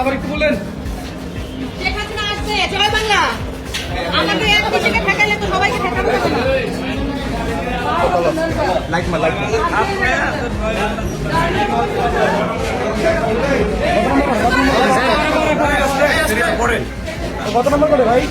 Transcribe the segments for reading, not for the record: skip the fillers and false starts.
আবার একটু বলেন শেখ হাসিনা আসছে জয় বাংলা আমাদের এক দিকে ঠেকাইলে তো সবাইকে ঠেকানো যাবে না লাইক মা কত নম্বর করে ভাই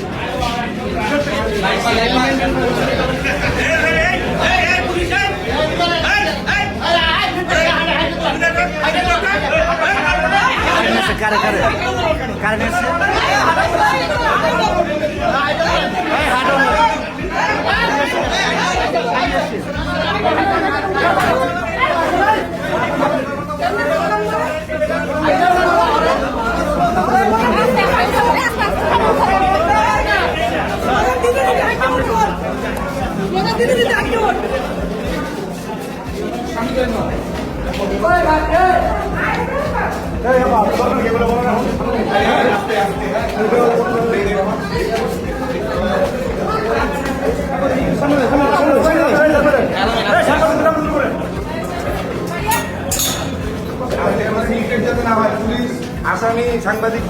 আসামি সাংবাদিক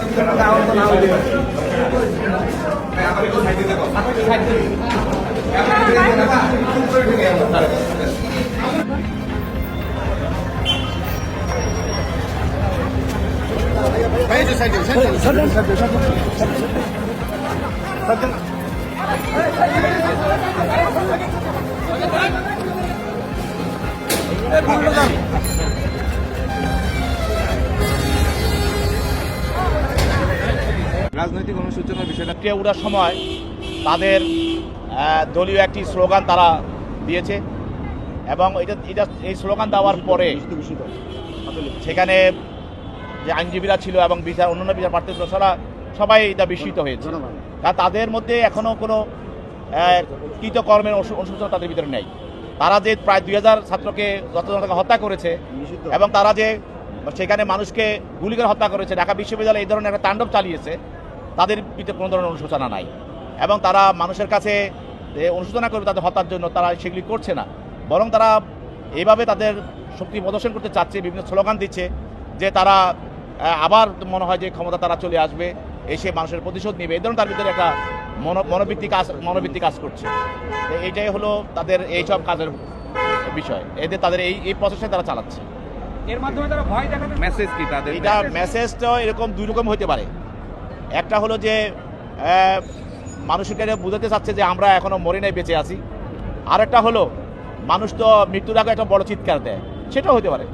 আহত না হইলে রাজনৈতিক অনুশোচনার বিষয়টা উঠার সময় তাদের দলীয় একটি স্লোগান তারা দিয়েছে এবং এই স্লোগান দেওয়ার পরে সেখানে যে আইনজীবীরা ছিল এবং অন্যান্য বিচার প্রার্থী সবাই এটা বিস্মিত হয়েছে কারণ তাদের মধ্যে এখনও কোনো কৃতকর্মের অনুশোচনা তাদের ভিতরে নেই। তারা যে প্রায় 2000 ছাত্রকে যথাযথ হত্যা করেছে এবং তারা যে সেখানে মানুষকে গুলি করে হত্যা করেছে, ঢাকা বিশ্ববিদ্যালয়ে এই ধরনের একটা তাণ্ডব চালিয়েছে, তাদের ভিতরে কোনো ধরনের অনুশোচনা নাই এবং তারা মানুষের কাছে অনুশোচনা করবে তাদের হত্যার জন্য তারা সেগুলি করছে না, বরং তারা এইভাবে তাদের শক্তি প্রদর্শন করতে চাচ্ছে, বিভিন্ন স্লোগান দিচ্ছে যে তারা আবার মনে হয় যে ক্ষমতা তারা চলে আসবে, এসে মানুষের প্রতিশোধ নেবে, এই ধরনের তার ভিতরে একটা মনোবৃত্তি কাজ করছে। এইটাই হলো তাদের এইসব কাজের বিষয়, তাদের এই প্রসেসটা তারা চালাচ্ছে। এর মাধ্যমে তারা ভয় দেখাবে মেসেজ কি তাদের? এটা মেসেজটা এরকম দুই রকম হতে পারে। একটা হলো যে মানুষকে বুঝাতে চাচ্ছে যে আমরা এখনো মরি নাই, বেঁচে আছি। আর একটা হলো মানুষ তো মৃত্যুর আগে একটা বড় চিৎকার দেয়, সেটাও হতে পারে।